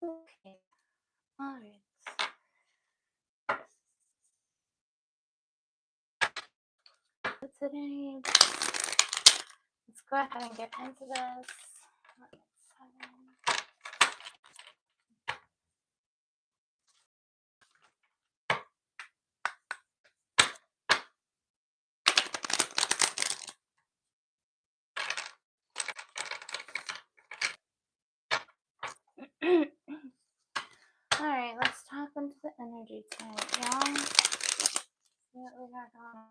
Okay. All right. Today, let's go ahead and get into this. All right, let's tap into the energy tonight, y'all. See what we got going on.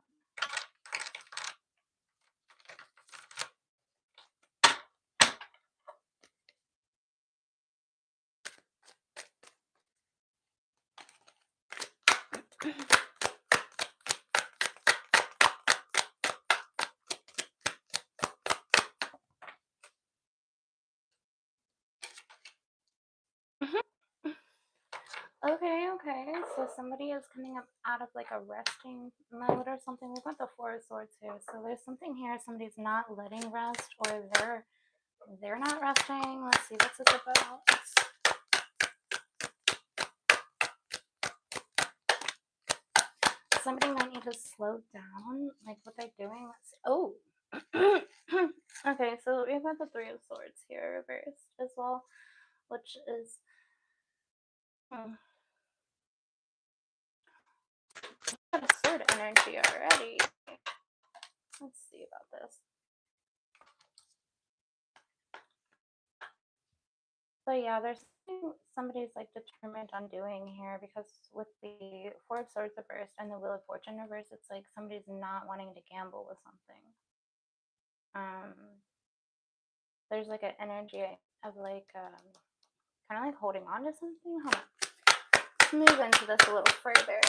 Okay, so somebody is coming up out of like a resting mode or something. We've got the Four of Swords here, so there's something here. Somebody's not letting rest, or they're not resting. Let's see, what's this about? Somebody might need to slow down, like what they're doing. Let's see. Oh, okay, so we've got the Three of Swords here reversed as well, which is got a sword energy already. Let's see about this. So yeah, there's something somebody's like determined on doing here, because with the Four of Swords reversed and the Wheel of Fortune reversed, it's like somebody's not wanting to gamble with something. There's like an energy of like kind of like holding on to something. Hold on. Let's move into this a little further.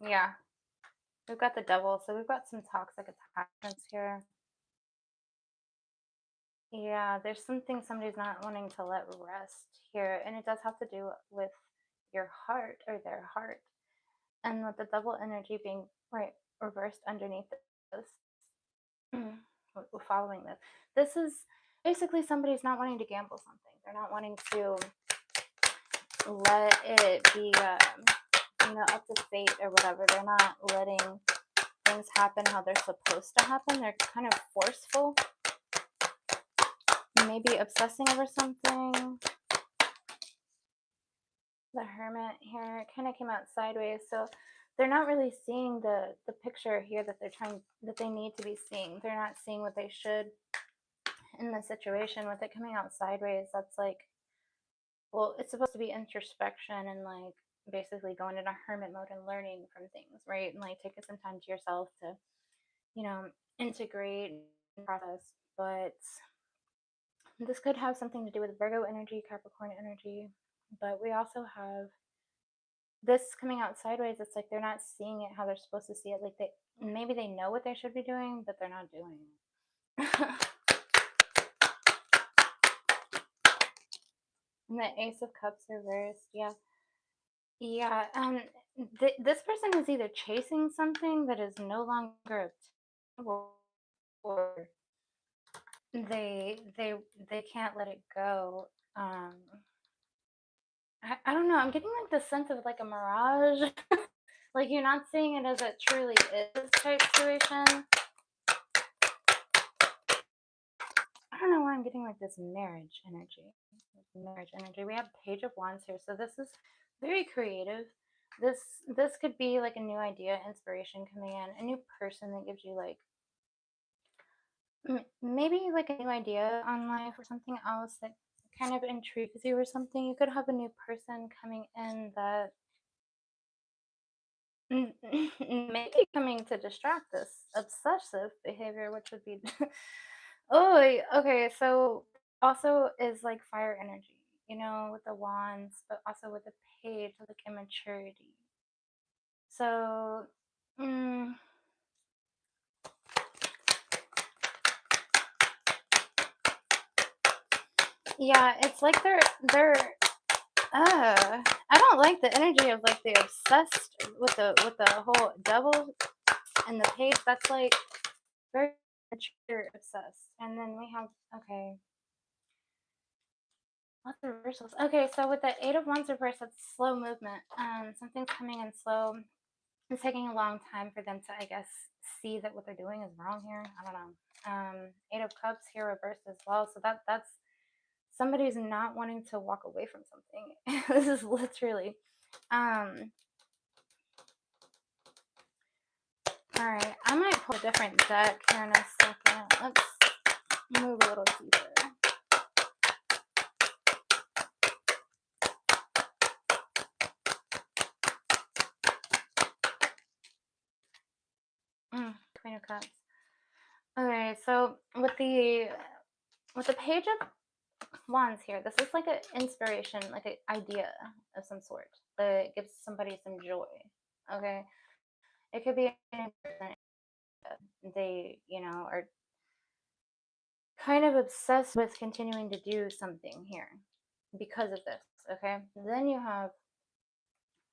Yeah, we've got the Devil, so we've got some toxic attachments here. Yeah, there's something somebody's not wanting to let rest here, and it does have to do with your heart or their heart. And with the Devil energy being right reversed underneath this, following this is basically somebody's not wanting to gamble something. They're not wanting to let it be, up to fate or whatever. They're not letting things happen how they're supposed to happen. They're kind of forceful. Maybe obsessing over something. The Hermit here kind of came out sideways, so they're not really seeing the picture here that they need to be seeing. They're not seeing what they should in the situation. With it coming out sideways, that's like, well, it's supposed to be introspection and like basically going into hermit mode and learning from things, right? And like taking some time to yourself to, integrate and process. But this could have something to do with Virgo energy, Capricorn energy, but we also have this coming out sideways. It's like they're not seeing it how they're supposed to see it. Like maybe they know what they should be doing, but they're not doing it. And the Ace of Cups reversed, yeah. This person is either chasing something that is no longer obtainable, or they can't let it go. I don't know. I'm getting like the sense of like a mirage. Like you're not seeing it as it truly is type situation. I don't know why I'm getting like this marriage energy. We have Page of Wands here, so this is very creative. This could be like a new idea, inspiration coming in, a new person that gives you like maybe like a new idea on life or something else that kind of intrigues you or something. You could have a new person coming in that may be coming to distract this obsessive behavior, which would be oh, okay. So also is like fire energy, with the wands, but also with the page, like immaturity. So, yeah, it's like they're I don't like the energy of like the obsessed with the whole devil. And the page, that's like very mature, obsessed. And then we have, okay, lots of reversals. Okay, so with the Eight of Wands reverse, that's slow movement. Something's coming in slow. It's taking a long time for them to, I guess, see that what they're doing is wrong here. I don't know. Eight of Cups here reversed as well. So that's somebody's not wanting to walk away from something. This is literally. All right, I might pull a different deck here in a second. Let's move a little deeper. Queen of Cups. Okay, so with the Page of Wands here, this is like an inspiration, like an idea of some sort that gives somebody some joy. Okay, it could be they, are kind of obsessed with continuing to do something here because of this. Okay, then you have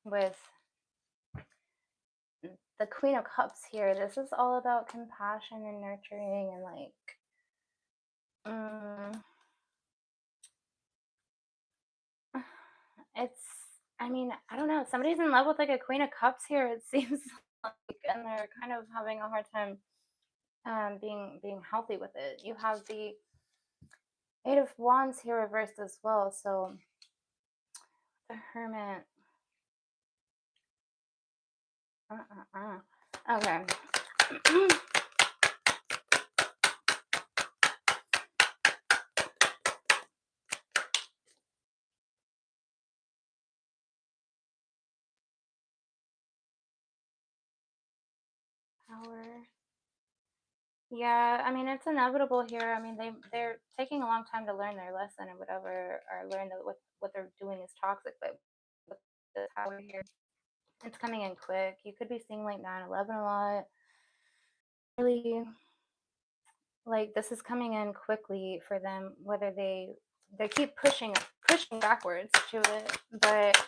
with the Queen of Cups here, this is all about compassion and nurturing and like it's, I mean, I don't know, somebody's in love with like a Queen of Cups here, it seems like, and they're kind of having a hard time being healthy with it. You have the Eight of Wands here reversed as well, so the Hermit. Okay. Power. Yeah, I mean, it's inevitable here. I mean, they're taking a long time to learn their lesson or whatever, or learn that what they're doing is toxic. But with the Tower here, it's coming in quick. You could be seeing like 9/11 a lot. Really, like this is coming in quickly for them. Whether they keep pushing backwards to it, but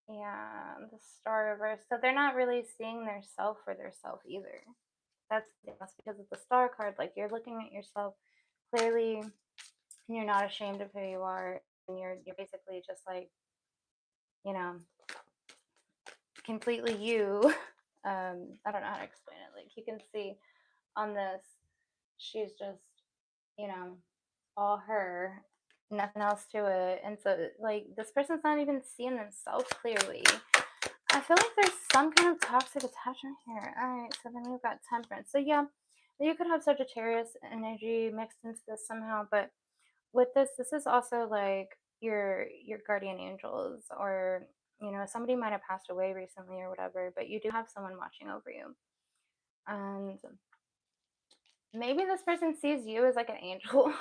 yeah, the Star reverse. So they're not really seeing their self for their self either. That's because of the Star card. Like you're looking at yourself clearly, and you're not ashamed of who you are, and you're basically just like, completely you. I don't know how to explain it. Like you can see on this, she's just, you know, all her, nothing else to it. And so like this person's not even seeing themselves clearly. I feel like there's some kind of toxic attachment here. All right, so then we've got Temperance. So yeah, you could have Sagittarius energy mixed into this somehow, but with this is also like your guardian angels, or somebody might have passed away recently or whatever, but you do have someone watching over you, and maybe this person sees you as like an angel.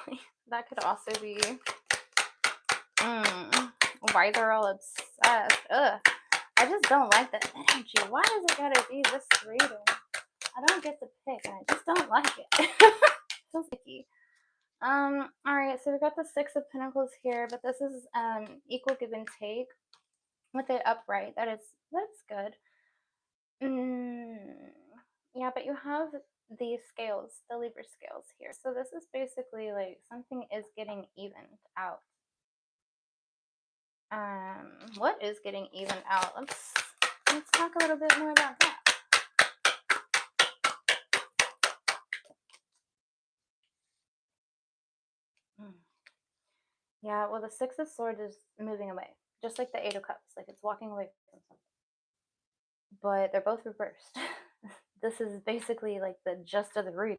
That could also be why they're all obsessed. Ugh, I just don't like the energy. Why does it gotta be this reading? I don't get to pick, and I just don't like it. Feels icky. All right, so we got the Six of Pentacles here, but this is equal give and take with it upright. That's good. Yeah, but you have the scales, the Libra scales here. So this is basically like something is getting evened out. What is getting evened out? Let's talk a little bit more about that. Yeah, well, the Six of Swords is moving away, just like the Eight of Cups. Like it's walking away from something. But they're both reversed. This is basically like the gist of the reading.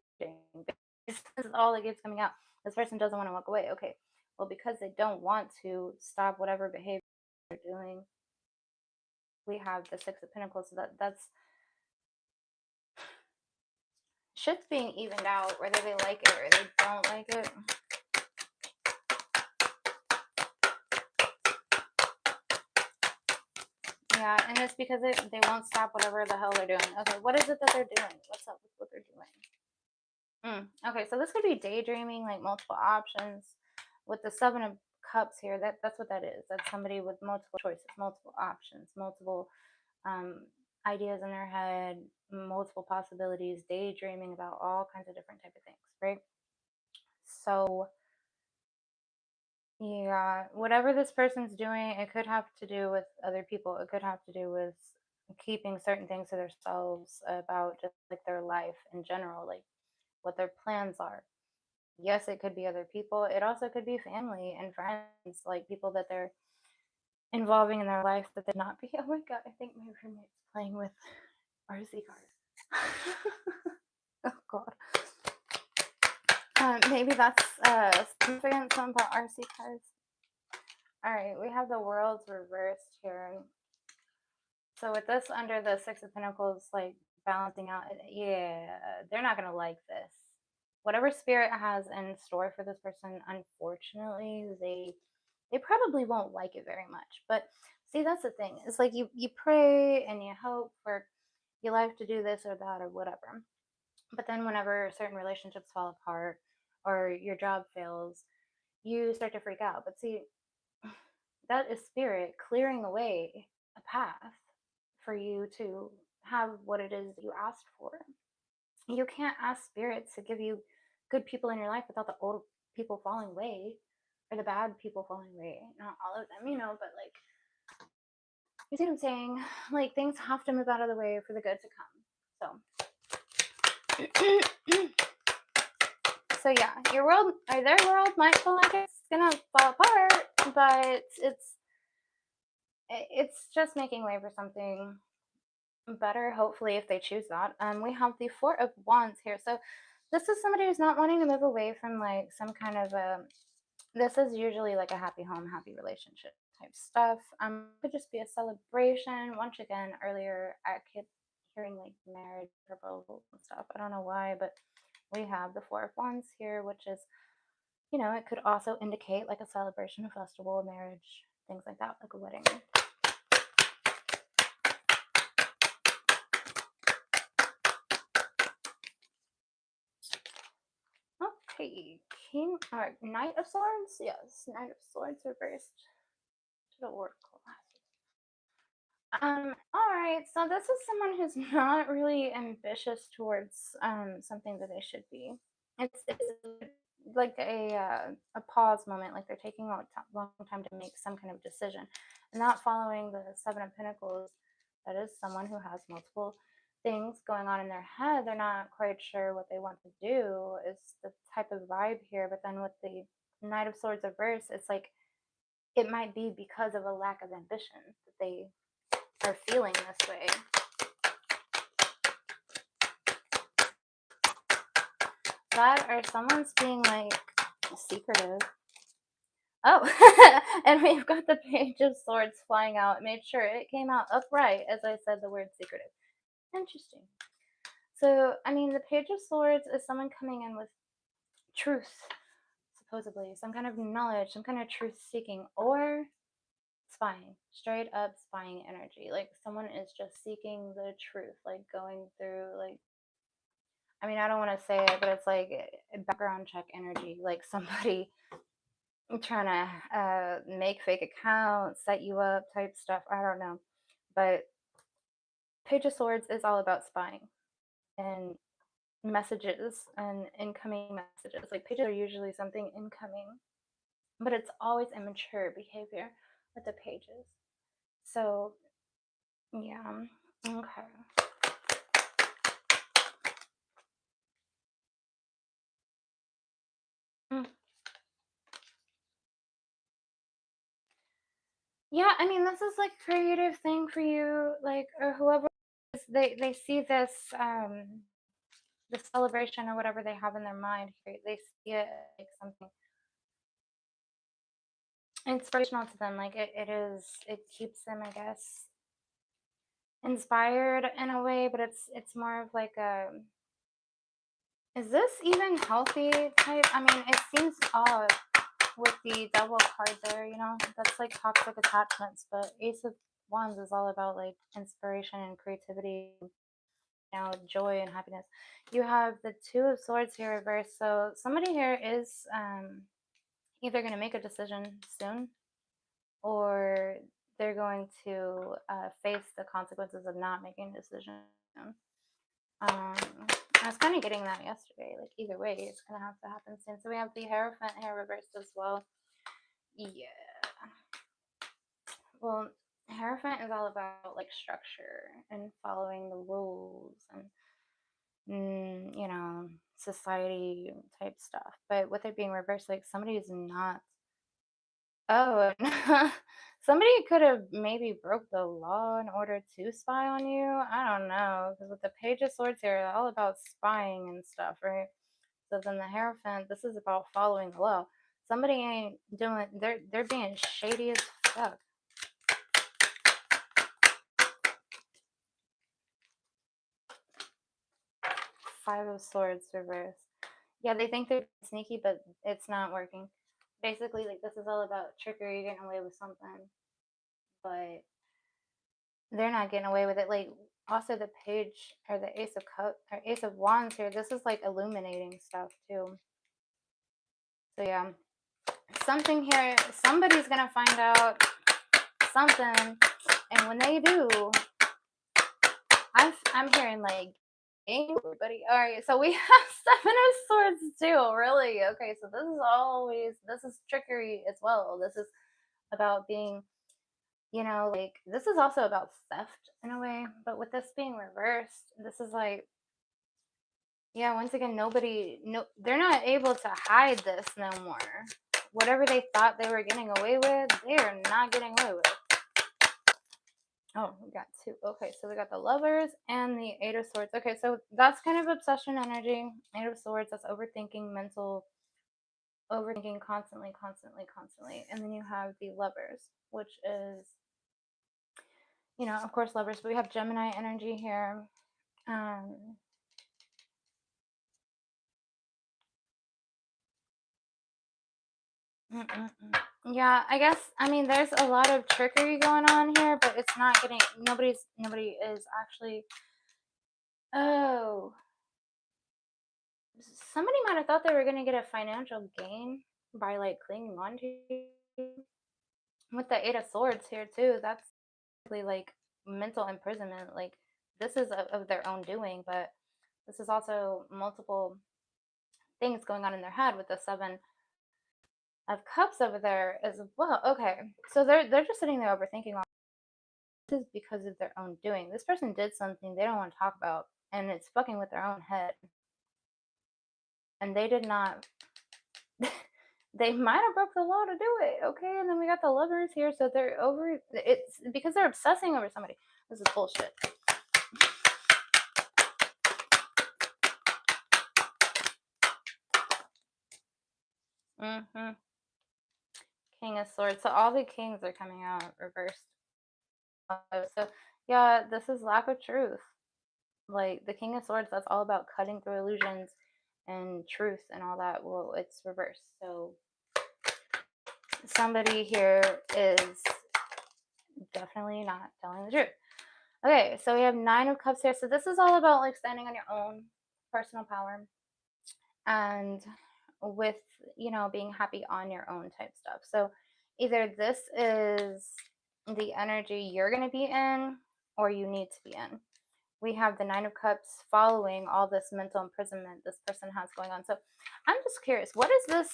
This is all that keeps coming out. This person doesn't want to walk away. Okay, well, because they don't want to stop whatever behavior they're doing, we have the Six of Pentacles. So that's shit's being evened out, whether they like it or they don't like it. Yeah, and it's because they won't stop whatever the hell they're doing. Okay, what is it that they're doing? What's up with what they're doing? Okay, so this could be daydreaming, like multiple options. With the Seven of Cups here, that's what that is. That's somebody with multiple choices, multiple options, multiple ideas in their head, multiple possibilities, daydreaming about all kinds of different type of things, right? So yeah, whatever this person's doing, it could have to do with other people. It could have to do with keeping certain things to themselves about just like their life in general, like what their plans are. Yes, it could be other people. It also could be family and friends, like people that they're involving in their life that they're not be. Oh my god, I think my roommate's playing with RC cards. Oh god. Maybe that's significant something about RC cards. Alright, we have the worlds reversed here. So with this under the Six of Pentacles, like balancing out, yeah, they're not gonna like this. Whatever spirit has in store for this person, unfortunately, they probably won't like it very much. But see, that's the thing. It's like you pray and you hope for your life to do this or that or whatever. But then whenever certain relationships fall apart or your job fails, you start to freak out. But see, that is spirit clearing away a path for you to have what it is you asked for. You can't ask spirits to give you good people in your life without the old people falling away or the bad people falling away. Not all of them, but like, you see what I'm saying? Like, things have to move out of the way for the good to come. So yeah, your world or their world might feel like it's gonna fall apart, but it's just making way for something better, hopefully, if they choose that. We have the Four of Wands here. So this is somebody who's not wanting to move away from like some kind of this is usually like a happy home, happy relationship type stuff. Could just be a celebration. Once again, earlier I kept hearing like marriage proposals and stuff. I don't know why, but we have the Four of Wands here, which is, it could also indicate like a celebration, a festival, a marriage, things like that, like a wedding. Okay, Knight of Swords? Yes, Knight of Swords reversed to the Oracle. Alright, so this is someone who's not really ambitious towards something that they should be. It's like a pause moment, like they're taking a long time to make some kind of decision. And not following the Seven of Pentacles, that is someone who has multiple things going on in their head. They're not quite sure what they want to do, is the type of vibe here. But then with the Knight of Swords reverse, it's like it might be because of a lack of ambition that they are feeling this way. That or someone's being like secretive. Oh, and we've got the Page of Swords flying out. Made sure it came out upright as I said the word secretive. Interesting. So, I mean, the Page of Swords is someone coming in with truth, supposedly, some kind of knowledge, some kind of truth seeking, or spying, straight up spying energy. Like someone is just seeking the truth, like going through, like, I mean, I don't want to say it, but it's like a background check energy, like somebody trying to make fake accounts, set you up type stuff. I don't know. But Page of Swords is all about spying and messages and incoming messages. Like pages are usually something incoming, but it's always immature behavior with the pages. So, yeah. Okay. Mm. Yeah, I mean, this is like a creative thing for you, like, or whoever they see this the celebration or whatever they have in their mind here. They see it like something inspirational to them. Like it keeps them, I guess, inspired in a way, but it's more of like a, is this even healthy type? I mean, it seems odd with the Devil card there, that's like toxic attachments, but Ace of Wands is all about like inspiration and creativity, joy and happiness. You have the Two of Swords here reversed, so somebody here is either going to make a decision soon, or they're going to face the consequences of not making a decision. I was kind of getting that yesterday. Like, either way, it's going to have to happen soon. So we have the Hierophant here reversed as well. Yeah. Well, Hierophant is all about like structure and following the rules and you know, society type stuff. But with it being reversed, like somebody is not. Oh, somebody could have maybe broke the law in order to spy on you. I don't know, because with the Page of Swords here, they're all about spying and stuff, right? So then the Hierophant, this is about following the law. Somebody ain't doing. They're being shady as fuck. Five of Swords reversed. Yeah, they think they're sneaky, but it's not working. Basically, like, this is all about trickery, getting away with something, but they're not getting away with it. Like, also the Page or the Ace of Cups or Ace of Wands here, this is like illuminating stuff too. So yeah, something here, somebody's gonna find out something, and when they do, I'm hearing like, hey, everybody. All right, so we have Seven of Swords too. Really? Okay, so this is trickery as well. This is about being, you know, like, this is also about theft in a way. But with this being reversed, this is like, yeah, once again, they're not able to hide this no more. Whatever they thought they were getting away with, they are not getting away with. Oh, we got two. Okay, so we got the Lovers and the Eight of Swords. Okay, so that's kind of obsession energy. Eight of Swords, that's overthinking, overthinking constantly. And then you have the Lovers, which is, you know, of course, Lovers, but we have Gemini energy here. Yeah, I guess, I mean, there's a lot of trickery going on here, but it's not getting, nobody is actually, oh, somebody might have thought they were going to get a financial gain by like clinging on to you. With the Eight of Swords here too, that's really like mental imprisonment. Like, this is of their own doing, but this is also multiple things going on in their head with the Seven of Cups over there as well. Okay, so they're just sitting there overthinking all this is because of their own doing. This person did something they don't want to talk about, and it's fucking with their own head. And they did not. They might have broke the law to do it, okay? And then we got the Lovers here, so they're over. It's because they're obsessing over somebody. This is bullshit. King of Swords. So all the kings are coming out reversed. So yeah, this is lack of truth. Like, the King of Swords, that's all about cutting through illusions and truth and all that. Well, it's reversed. So somebody here is definitely not telling the truth. Okay, so we have Nine of Cups here. So this is all about like standing on your own personal power and with, you know, being happy on your own type stuff. So either this is the energy you're going to be in or you need to be in. We have the Nine of Cups following all this mental imprisonment this person has going on. So I'm just curious, what is this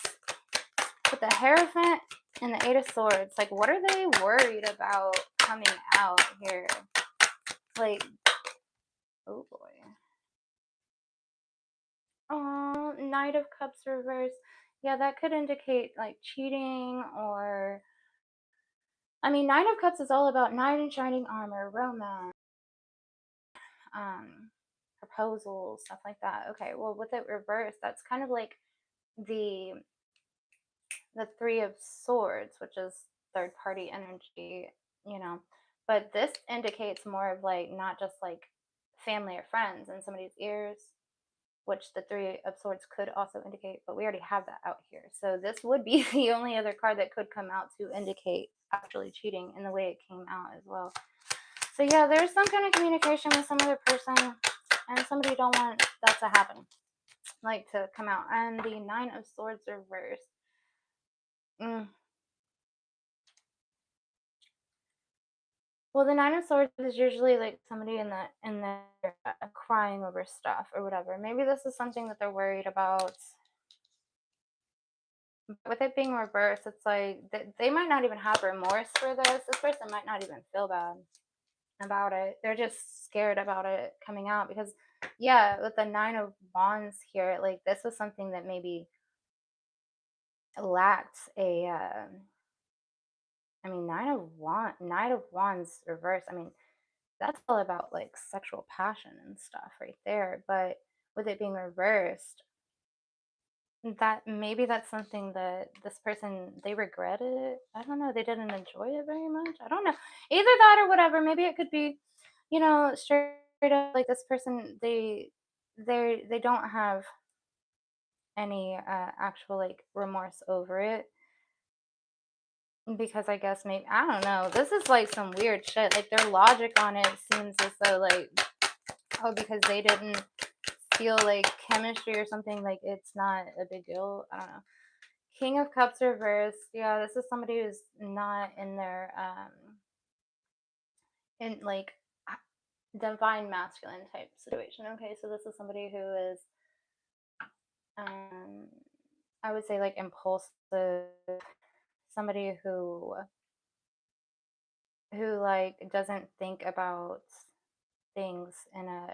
with the Hierophant and the Eight of Swords? Like, what are they worried about coming out here? Like, oh boy. Oh, Knight of Cups reverse. Yeah, that could indicate like cheating or, I mean, Knight of Cups is all about knight in shining armor, romance, proposals, stuff like that. Okay, well, with it reversed, that's kind of like the Three of Swords, which is third party energy, you know. But this indicates more of like not just like family or friends in somebody's ears, which the Three of Swords could also indicate, but we already have that out here. So this would be the only other card that could come out to indicate actually cheating in the way it came out as well. So yeah, there's some kind of communication with some other person, and somebody don't want that to happen, like to come out. And the Nine of Swords reversed. Well, the Nine of Swords is usually like somebody in the crying over stuff or whatever. Maybe this is something that they're worried about. With it being reversed, it's like they might not even have remorse for this. This person might not even feel bad about it. They're just scared about it coming out because, yeah, with the Nine of Wands here, like this was something that maybe lacked a. I mean, Knight of Wands reverse. I mean, that's all about like sexual passion and stuff right there. But with it being reversed, that maybe that's something that this person they regretted it. I don't know. They didn't enjoy it very much. I don't know. Either that or whatever. Maybe it could be, straight up like this person they don't have any actual like remorse over it because I guess maybe I don't know. This is like some weird shit. Like their logic on it seems as though like oh because they didn't feel like chemistry or something like it's not a big deal. I don't know. King of Cups reversed. Yeah, this is somebody who's not in their in like divine masculine type situation. Okay, so this is somebody who is um I would say like impulsive, somebody who like doesn't think about things in a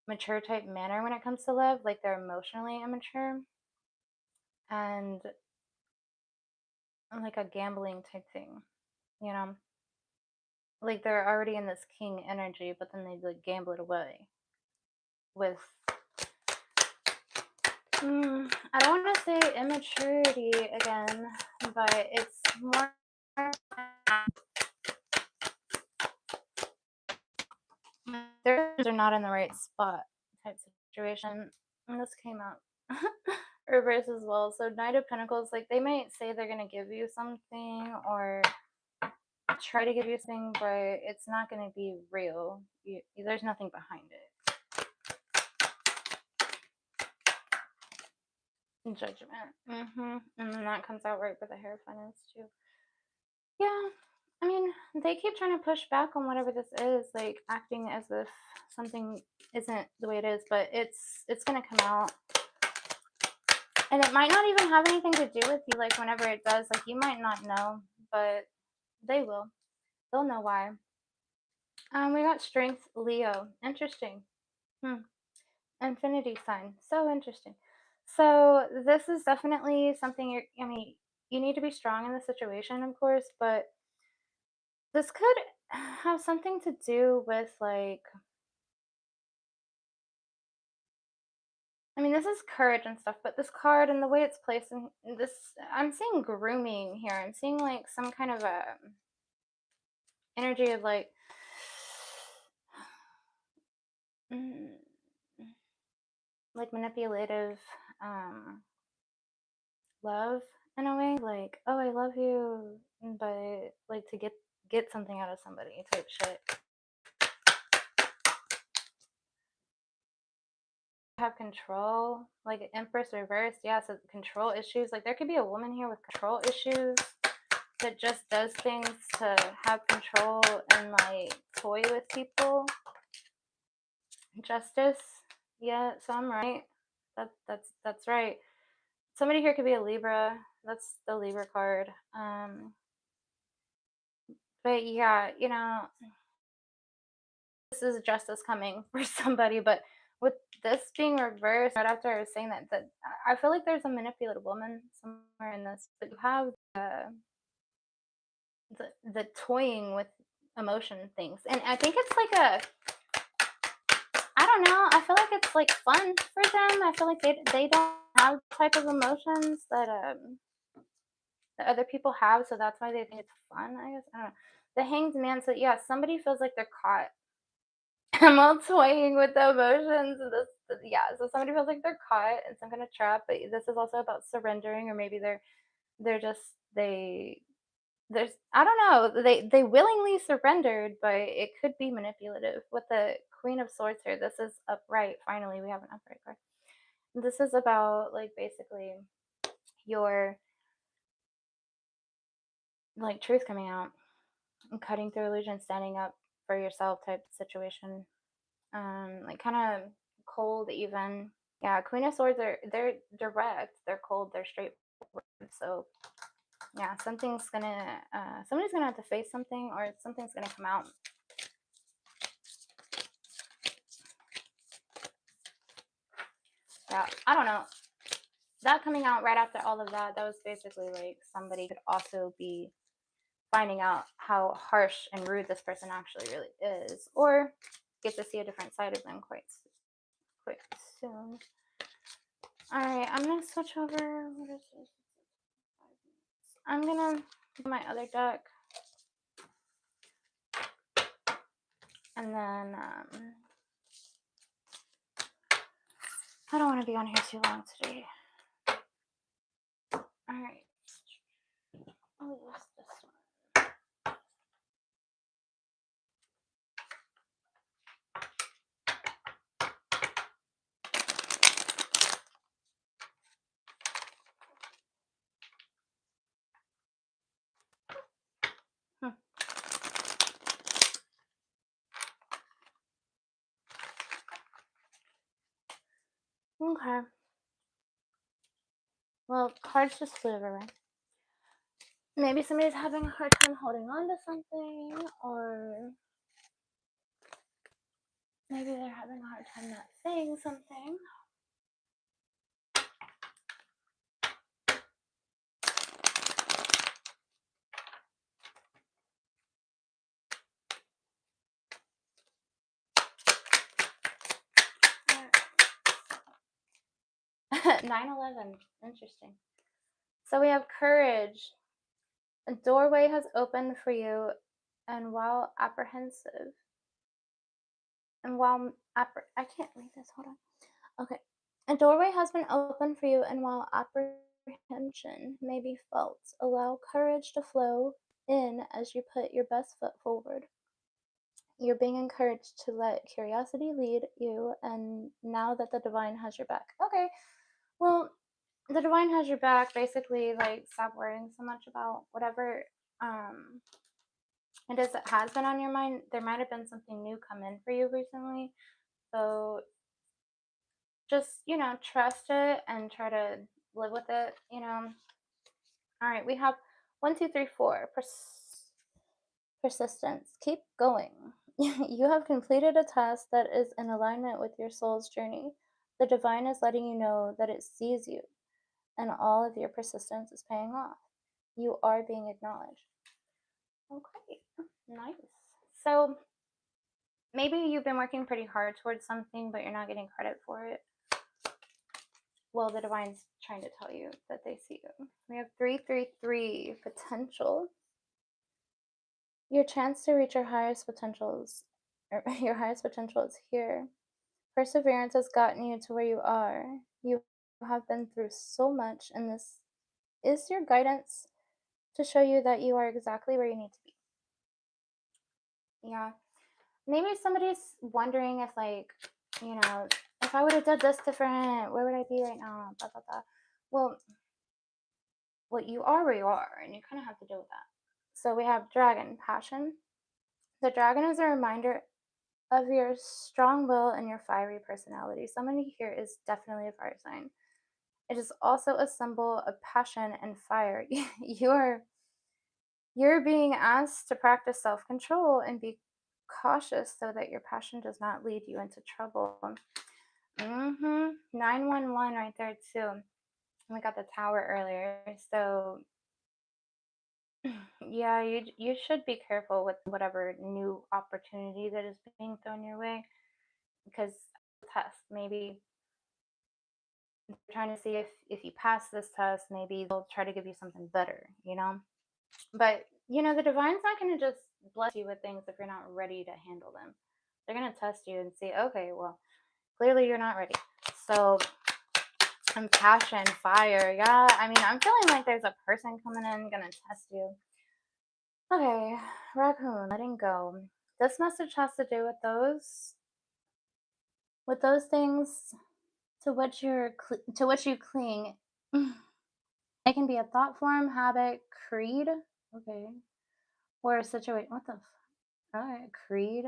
mature type manner when it comes to love, like they're emotionally immature and like a gambling type thing, you know? Like they're already in this king energy, but then they like gamble it away with I don't want to say immaturity again, but it's more they're not in the right spot type situation. And this came out reverse as well. So Knight of Pentacles, like they might say they're gonna give you something or try to give you something, but it's not gonna be real. There's nothing behind it. Judgment. And then that comes out right for the Hierophant too. Yeah. I mean, they keep trying to push back on whatever this is, like acting as if something isn't the way it is, but it's gonna come out. And it might not even have anything to do with you, like whenever it does, like you might not know, but they will. They'll know why. We got Strength Leo. Interesting. Infinity sign. So interesting. So this is definitely something I mean, you need to be strong in the situation, of course, but this could have something to do with like I mean, this is courage and stuff, but this card and the way it's placed in this I'm seeing grooming here. I'm seeing like some kind of a energy of mm, like manipulative love in a way, like, oh, I love you, but like to get something out of somebody type shit. Have control, like Empress reversed, yeah, so control issues. Like there could be a woman here with control issues that just does things to have control and like toy with people. Justice, yeah, so I'm right. That's right. Somebody here could be a Libra. That's the Libra card. But yeah, this is justice coming for somebody. But with this being reversed, right after I was saying that I feel like there's a manipulative woman somewhere in this. But you have the toying with emotion things, and I think it's like I don't know. I feel like it's like fun for them. I feel like they don't have the type of emotions that other people have, so that's why they think it's fun. I guess I don't know. The Hanged Man. So yeah, somebody feels like they're caught. I'm all toying with the emotions. And yeah. So somebody feels like they're caught in some kind of trap. But this is also about surrendering, or maybe they're just there's I don't know. They willingly surrendered, but it could be manipulative. With the Queen of Swords here, this is upright. Finally, we have an upright card. This is about like basically your like truth coming out. cutting through illusion, standing up for yourself type situation. Like kind of cold even. Yeah, Queen of Swords they're direct, they're cold, they're straightforward. So yeah, somebody's gonna have to face something, or something's gonna come out. Yeah, I don't know. That coming out right after all of that was basically like somebody could also be finding out how harsh and rude this person actually really is, or get to see a different side of them quite soon. All right, I'm gonna switch over. What is this? I'm gonna do my other deck, and then I don't want to be on here too long today. All right. I'll use this one. Okay. Well, cards just flew over, right? Maybe somebody's having a hard time holding on to something, or maybe they're having a hard time not saying something. Right. 9/11. Interesting. So we have courage. A doorway has opened for you, and while apprehensive, I can't read this. Hold on. Okay. A doorway has been opened for you, and while apprehension may be felt, allow courage to flow in as you put your best foot forward. You're being encouraged to let curiosity lead you, and now that the divine has your back. Okay. Well, the divine has your back. Basically, like, stop worrying so much about whatever it is that has been on your mind. There might have been something new come in for you recently. So just, trust it and try to live with it, All right, we have 1, 2, 3, 4. Persistence. Keep going. You have completed a task that is in alignment with your soul's journey. The divine is letting you know that it sees you, and all of your persistence is paying off. You are being acknowledged. Okay, nice. So maybe you've been working pretty hard towards something, but you're not getting credit for it. Well, the divine's trying to tell you that they see you. We have 333 potential. Your chance to reach your highest potentials, or your highest potential is here. Perseverance has gotten you to where you are. You have been through so much, and this is your guidance to show you that you are exactly where you need to be. Yeah. Maybe somebody's wondering if, like, if I would have done this different, where would I be right now? Blah, blah, blah. Well, you are where you are, and you kind of have to deal with that. So we have dragon, passion. The dragon is a reminder of your strong will and your fiery personality. Somebody here is definitely a fire sign. It is also a symbol of passion and fire. You're being asked to practice self-control and be cautious so that your passion does not lead you into trouble. 911 right there too. We got the tower earlier. So yeah, you should be careful with whatever new opportunity that is being thrown your way, because test, maybe they're trying to see if you pass this test, maybe they'll try to give you something better, But the divine's not going to just bless you with things if you're not ready to handle them. They're going to test you and see, okay, well, clearly you're not ready. So, and passion, fire, yeah. I mean, I'm feeling like there's a person coming in going to test you. Okay, raccoon, letting go. This message has to do with those things to which you cling. It can be a thought form, habit, creed, okay, or a situation. What the? Alright, creed.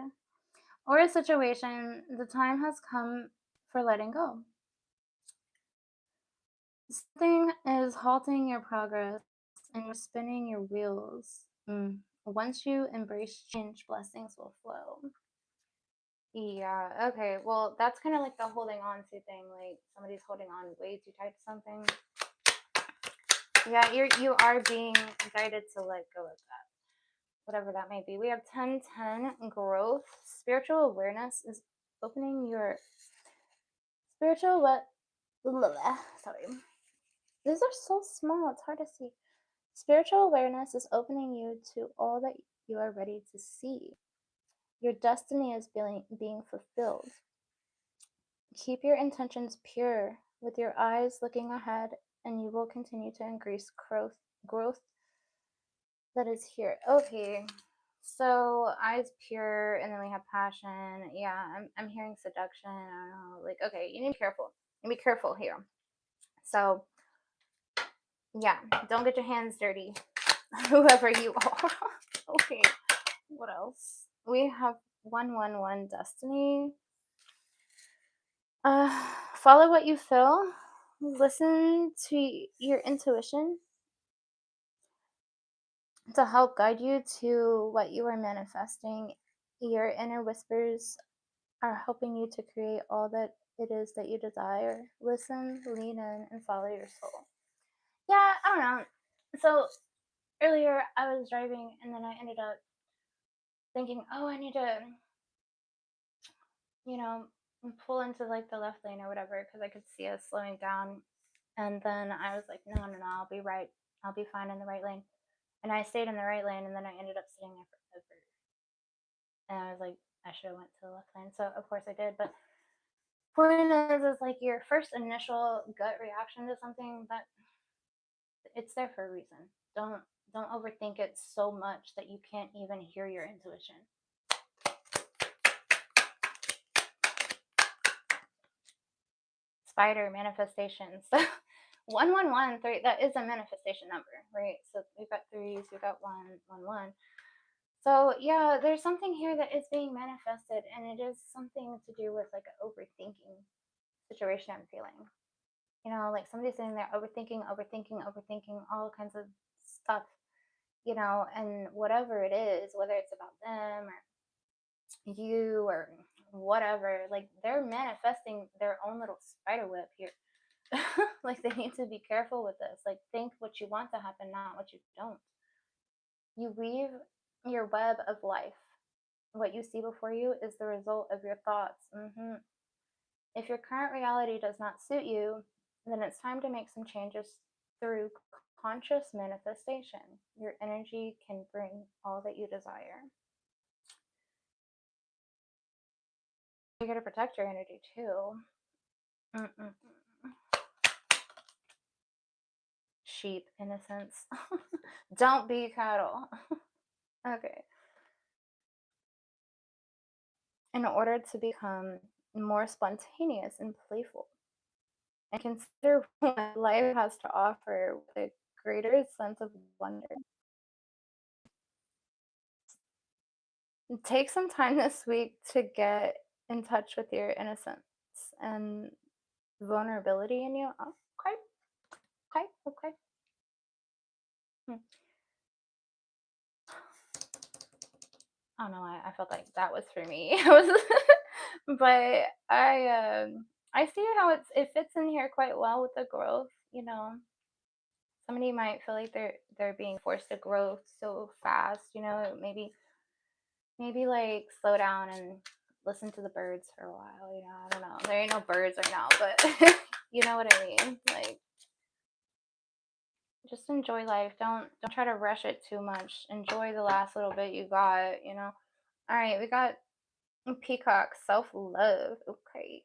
Or a situation, the time has come for letting go. Something is halting your progress and you're spinning your wheels. Once you embrace change, blessings will flow. Yeah, okay. Well, that's kind of like the holding on to thing. Like somebody's holding on way too tight to something. Yeah, you are being guided to let go of that, whatever that may be. We have 10-10 growth. Spiritual awareness is opening your spiritual what? Sorry. These are so small, it's hard to see. Spiritual awareness is opening you to all that you are ready to see. Your destiny is being fulfilled. Keep your intentions pure with your eyes looking ahead, and you will continue to increase growth that is here. Okay, so eyes pure, and then we have passion. Yeah, I'm hearing seduction. I don't know. Like, okay, you need to be careful. You need to be careful here. So, yeah, don't get your hands dirty, whoever you are. Okay, what else? We have 111 destiny. Follow what you feel. Listen to your intuition to help guide you to what you are manifesting. Your inner whispers are helping you to create all that it is that you desire. Listen, lean in, and follow your soul. Yeah, I don't know. So earlier I was driving and then I ended up thinking, oh, I need to, you know, pull into like the left lane or whatever because I could see us slowing down. And then I was like, no, I'll be right. I'll be fine in the right lane. And I stayed in the right lane and then I ended up sitting there forever. And I was like, I should have went to the left lane. So of course I did. But point is like your first initial gut reaction to something that it's there for a reason. Don't overthink it so much that you can't even hear your intuition. Spider manifestations. 111, that is a manifestation number, right? So we've got threes, we've got 111. So yeah, there's something here that is being manifested, and it is something to do with like an overthinking situation I'm feeling. You know, like somebody's sitting there overthinking all kinds of stuff, you know, and whatever it is, whether it's about them or you or whatever, like they're manifesting their own little spider web here. Like they need to be careful with this. Like think what you want to happen, not what you don't. You weave your web of life. What you see before you is the result of your thoughts. If your current reality does not suit you, then it's time to make some changes through conscious manifestation. Your energy can bring all that you desire. You got to protect your energy too. Sheep, innocence. Don't be cattle. Okay. In order to become more spontaneous and playful, and consider what life has to offer with a greater sense of wonder. Take some time this week to get in touch with your innocence and vulnerability in you. Oh, okay, okay, okay. I don't know why I felt like that was for me. But I see how it fits in here quite well with the growth. You know, somebody might feel like they're being forced to grow so fast. You know, maybe like slow down and listen to the birds for a while. You know, I don't know. There ain't no birds right now, but you know what I mean. Like, just enjoy life. Don't try to rush it too much. Enjoy the last little bit you got. You know. All right, we got Peacock, self love. Okay.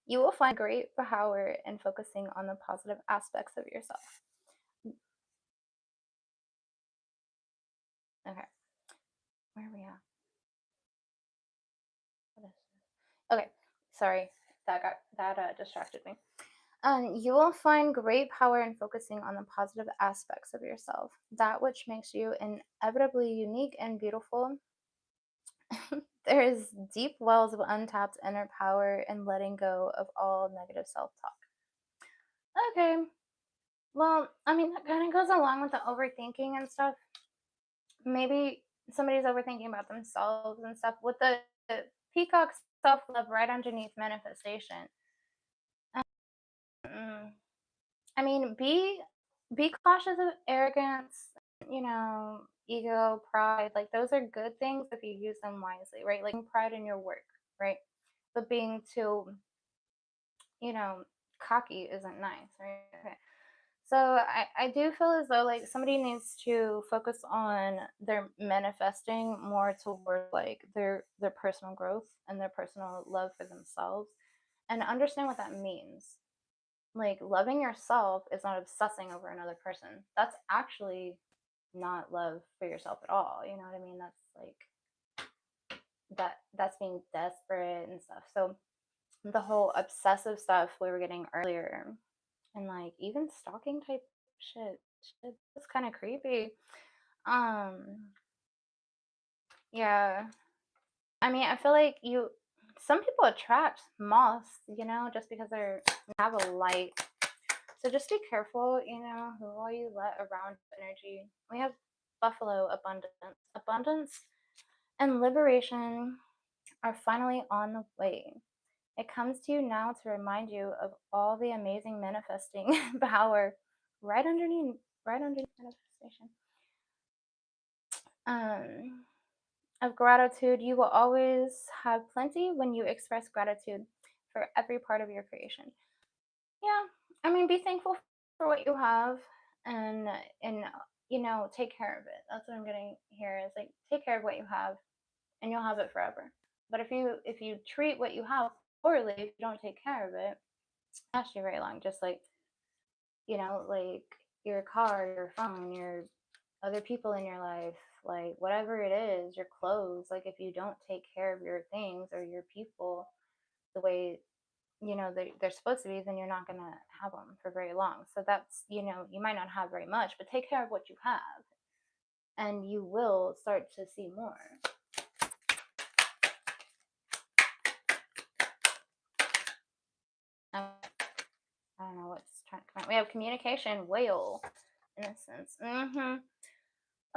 You will find great power in focusing on the positive aspects of yourself. Okay. Where are we at? What is this? Okay. Sorry. That distracted me. You will find great power in focusing on the positive aspects of yourself, that which makes you inevitably unique and beautiful. There is deep wells of untapped inner power in letting go of all negative self talk. Okay, well, I mean, that kind of goes along with the overthinking and stuff. Maybe somebody's overthinking about themselves and stuff with the peacock self love right underneath manifestation. Mm, I mean, be cautious of arrogance, ego, pride. Like those are good things if you use them wisely, right? Like pride in your work, right? But being too, you know, cocky isn't nice, right? Okay. So I do feel as though like somebody needs to focus on their manifesting more toward like their personal growth and their personal love for themselves and understand what that means. Like loving yourself is not obsessing over another person. That's actually not love for yourself at all. You know what I mean? That's like that's being desperate and stuff. So the whole obsessive stuff we were getting earlier and like even stalking type shit it's kind of creepy. Um yeah. I mean, I feel like some people attract moths, just because they have a light. So just be careful, who all you let around energy. We have buffalo abundance. Abundance and liberation are finally on the way. It comes to you now to remind you of all the amazing manifesting power right underneath manifestation. Um, of gratitude, you will always have plenty when you express gratitude for every part of your creation. Yeah, I mean, be thankful for what you have, and and take care of it. That's what I'm getting here. Is like take care of what you have, and you'll have it forever. But if you treat what you have poorly, if you don't take care of it, lasts you very long. Just like like your car, your phone, your other people in your life, like whatever it is, your clothes. Like if you don't take care of your things or your people the way they're supposed to be, then you're not going to have them for very long. So that's you might not have very much, but take care of what you have and you will start to see more. I don't know what's trying to come out. We have communication whale, innocence.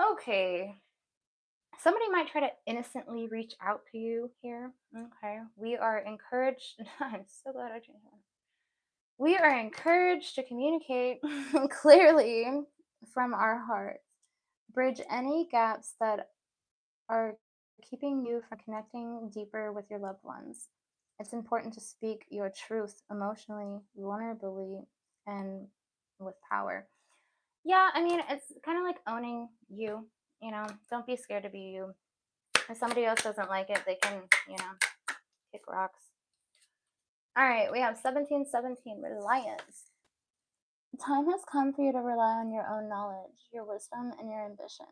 Okay, somebody might try to innocently reach out to you here. Okay, we are encouraged. I'm so glad I changed that. We are encouraged to communicate clearly from our hearts, bridge any gaps that are keeping you from connecting deeper with your loved ones. It's important to speak your truth emotionally, vulnerably, and with power. Yeah, I mean, it's kind of like owning you. Don't be scared to be you. If somebody else doesn't like it, they can, kick rocks. All right, we have 1717 reliance. Time has come for you to rely on your own knowledge, your wisdom, and your ambition.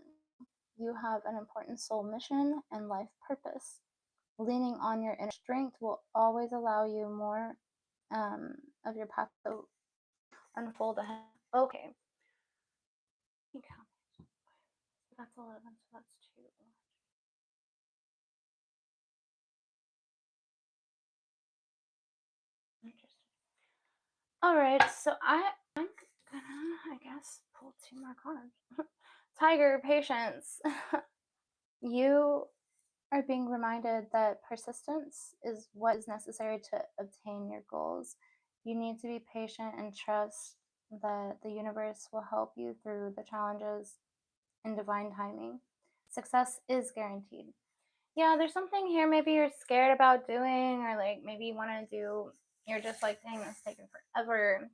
You have an important soul mission and life purpose. Leaning on your inner strength will always allow you more of your path to unfold ahead. Okay. Okay. So that's 11, so that's 2. Interesting. All right, so I'm gonna, I guess, pull 2 more cards. Tiger, patience. You are being reminded that persistence is what is necessary to obtain your goals. You need to be patient and trust that the universe will help you through the challenges in divine timing. Success is guaranteed. Yeah, there's something here maybe you're scared about doing, or like maybe you want to do, you're just like, dang, that's taking forever.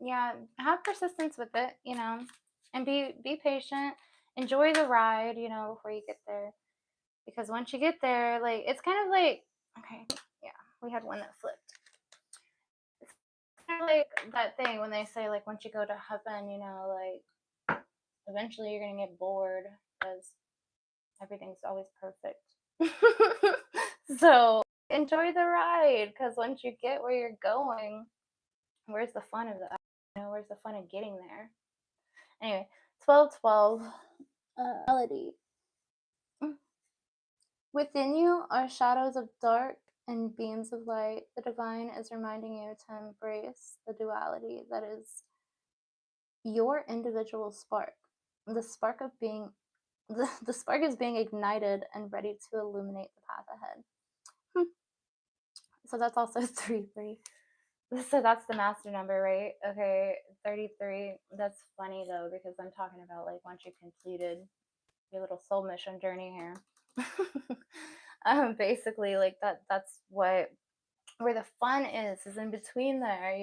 Yeah, have persistence with it, and be patient. Enjoy the ride, before you get there. Because once you get there, like it's kind of like, okay, yeah, we had one that flipped. It's kind of like that thing when they say like once you go to heaven, like eventually you're gonna get bored because everything's always perfect. So enjoy the ride because once you get where you're going, Where's the fun of that? Where's the fun of getting there? Anyway, 1212 melody. Within you are shadows of dark and beams of light. The divine is reminding you to embrace the duality that is your individual spark. The spark of being the spark is being ignited and ready to illuminate the path ahead. So that's also 3-3. So that's the master number, right? Okay, 33. That's funny though, because I'm talking about like once you completed your little soul mission journey here. Basically like that's what where the fun is in between there,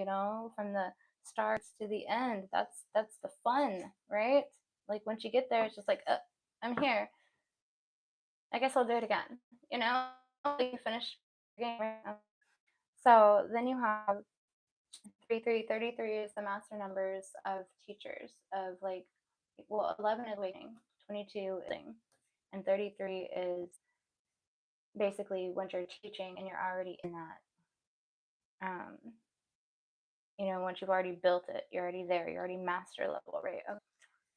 from the starts to the end. That's the fun, right? Like once you get there, it's just like, I'm here. I guess I'll do it again. Like you finish the game. Right? So then you have 33 is the master numbers of teachers of 11 is waiting, 22 is and 33 is basically when you're teaching and you're already in that. Once you've already built it, you're already there, you're already master level, right? Okay.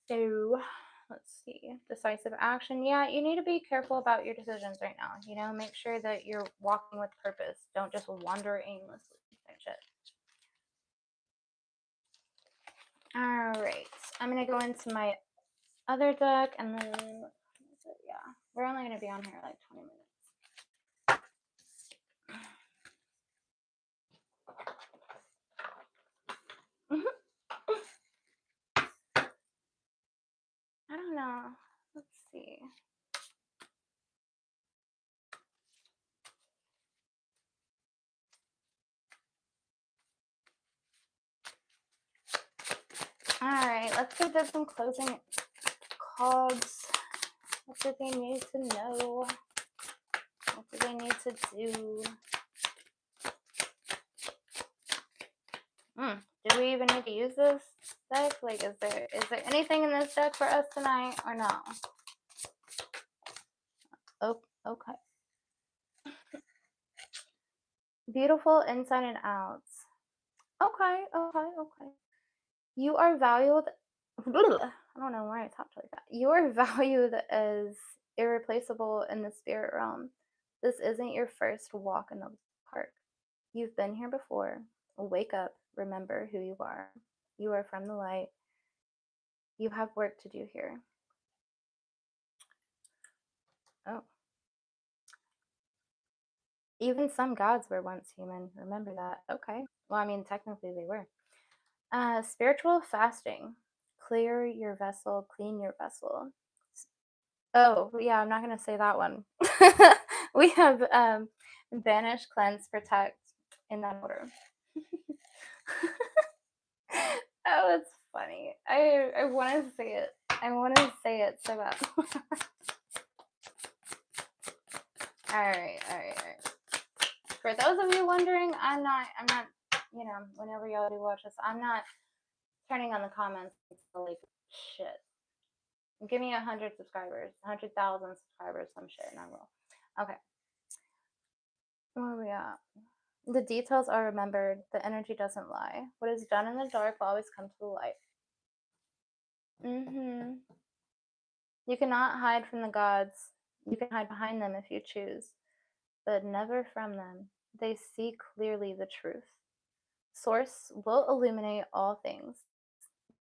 So let's see, decisive action. Yeah, you need to be careful about your decisions right now. Make sure that you're walking with purpose. Don't just wander aimlessly. Shit. All right, I'm gonna go into my other deck, and then yeah, we're only gonna be on here like 20 minutes. I don't know. Let's see. All right, let's give this some closing cards. What do they need to know? What do they need to do? Do we even need to use this deck? Like, is there anything in this deck for us tonight or no? Oh, okay. Beautiful inside and out. Okay. You are valued. I don't know why I talked like that. You are valued as irreplaceable in the spirit realm. This isn't your first walk in the park. You've been here before. Wake up. Remember who you are. You are from the light. You have work to do here. Oh. Even some gods were once human. Remember that. Okay. Well, I mean, technically they were. Spiritual fasting. Clear your vessel. Clean your vessel. Oh, yeah, I'm not going to say that one. We have banish, cleanse, protect in that order. Oh, it's funny. I want to say it. I want to say it so bad. All right. For those of you wondering, I'm not, whenever y'all do watch this, I'm not turning on the comments until like shit. Give me 100 subscribers, 100,000 subscribers, some shit, and I will. Okay. Where are we at? The details are remembered. The energy doesn't lie. What is done in the dark will always come to the light. You cannot hide from the gods. You can hide behind them if you choose, but never from them. They see clearly the truth. Source will illuminate all things.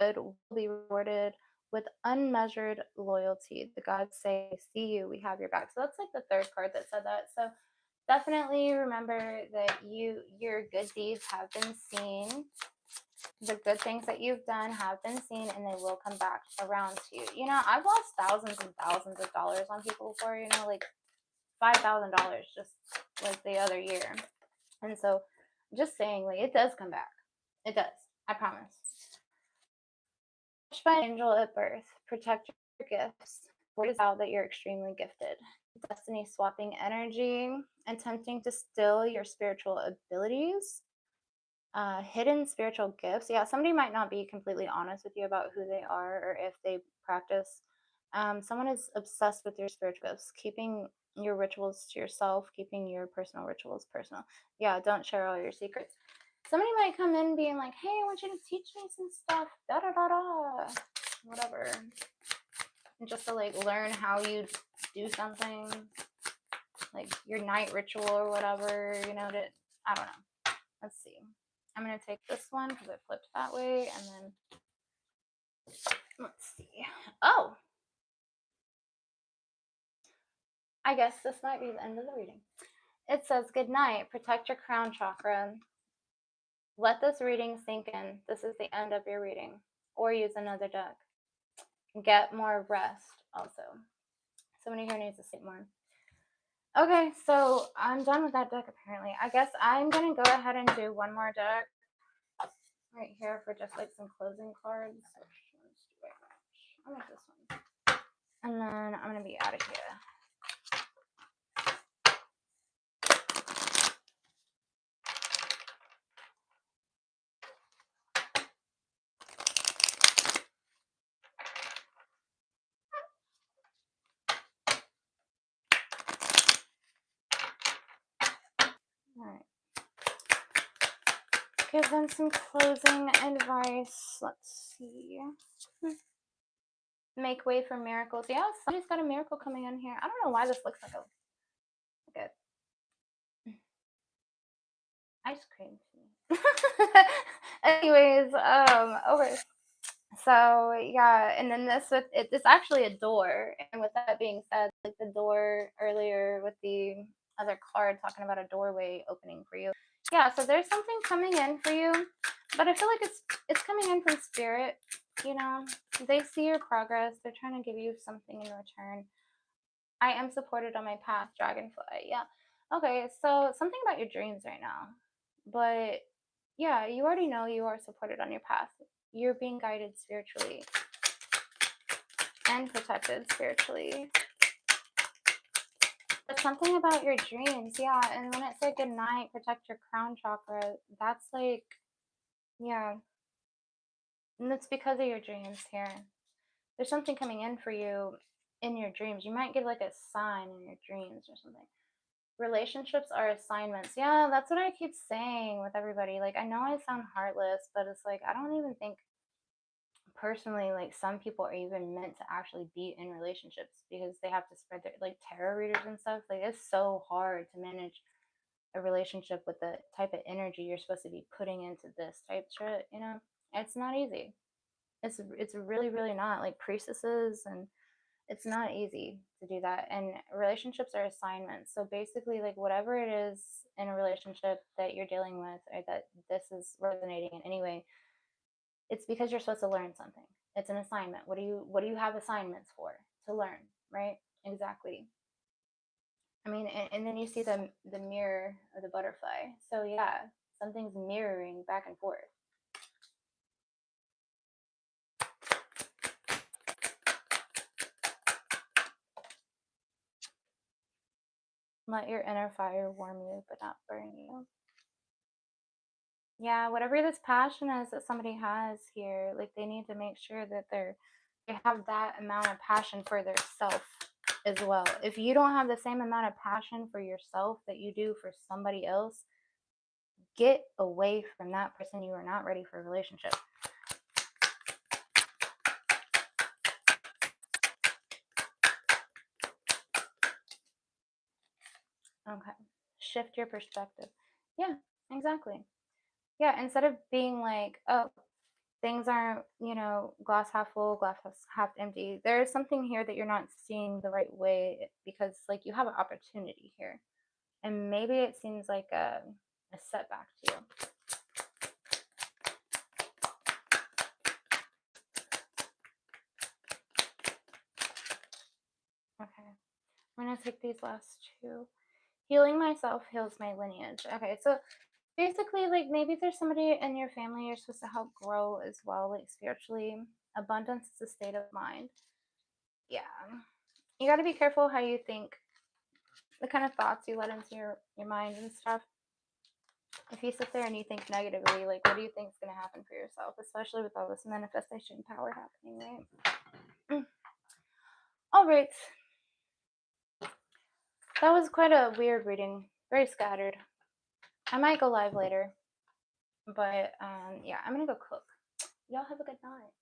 Good will be rewarded with unmeasured loyalty. The gods say, see you, we have your back. So that's like the third card that said that. So definitely remember that your good deeds have been seen. The good things that you've done have been seen, and they will come back around to you. I've lost thousands and thousands of dollars on people before, like $5,000 just like the other year. And so just saying, like, it does come back. It does. I promise. By an angel at birth, protect your gifts. Word is out that you're extremely gifted. Destiny swapping energy, attempting to steal your spiritual abilities. Hidden spiritual gifts. Yeah, somebody might not be completely honest with you about who they are or if they practice. Someone is obsessed with your spiritual gifts, keeping your rituals to yourself, keeping your personal rituals personal. Yeah, don't share all your secrets. somebody might come in being like, hey, I want you to teach me some stuff, da da da da, whatever. And just to like learn how you do something, like your night ritual or whatever, you know, I don't know. Let's see. I'm going to take this one because it flipped that way, and then let's see. Oh, I guess this might be the end of the reading. It says, good night, protect your crown chakra. Let this reading sink in. This is the end of your reading. Or use another deck. Get more rest also. Somebody here needs to sleep more. Okay, so I'm done with that deck apparently. I guess I'm going to go ahead and do one more deck right here for just like some closing cards. I like this one. And then I'm going to be out of here. All right. Give them some closing advice. Let's see. Make way for miracles. Yeah, somebody's got a miracle coming in here. I don't know why this looks like a ice cream to me. Anyways, okay. So yeah, and then this with it, it's actually a door. And with that being said, like the door earlier with the other card talking about a doorway opening for you. Yeah, so there's something coming in for you, but I feel like it's coming in from spirit. You know, they see your progress. They're trying to give you something in return. I am supported on my path, dragonfly. Yeah. Okay, so something about your dreams right now. But yeah, you already know you are supported on your path. You're being guided spiritually and protected spiritually. But something about your dreams, yeah. And when it said good night, protect your crown chakra, that's like, yeah. And it's because of your dreams here. There's something coming in for you in your dreams. You might get like a sign in your dreams or something. Relationships are assignments. Yeah, that's what I keep saying with everybody. Like, I know I sound heartless, but it's like, I don't even think personally, like, some people are even meant to actually be in relationships because they have to spread their, like, tarot readers and stuff. Like, it's so hard to manage a relationship with the type of energy you're supposed to be putting into this type shit, you know? It's not easy. It's really, really not. Like, priestesses, and it's not easy to do that. And relationships are assignments. So basically, like, whatever it is in a relationship that you're dealing with, or that this is resonating in any way, it's because you're supposed to learn something. It's an assignment. What do you have assignments for? To learn, right? Exactly. I mean, and then you see the mirror of the butterfly. So yeah, something's mirroring back and forth. Let your inner fire warm you, but not burn you. Yeah, whatever this passion is that somebody has here, like, they need to make sure that they have that amount of passion for their self as well. If you don't have the same amount of passion for yourself that you do for somebody else, get away from that person. You are not ready for a relationship. Okay. Shift your perspective. Yeah, exactly. Yeah, instead of being like, oh, things aren't, you know, glass half full, glass half empty. There is something here that you're not seeing the right way because, like, you have an opportunity here. And maybe it seems like a setback to you. Okay. I'm going to take these last two. Healing myself heals my lineage. Okay, so basically, like, maybe there's somebody in your family you're supposed to help grow as well, like, spiritually. Abundance is a state of mind. Yeah. You got to be careful how you think, the kind of thoughts you let into your mind and stuff. If you sit there and you think negatively, like, what do you think is going to happen for yourself, especially with all this manifestation power happening, right? All right. That was quite a weird reading. Very scattered. I might go live later. But yeah, I'm gonna go cook. Y'all have a good night.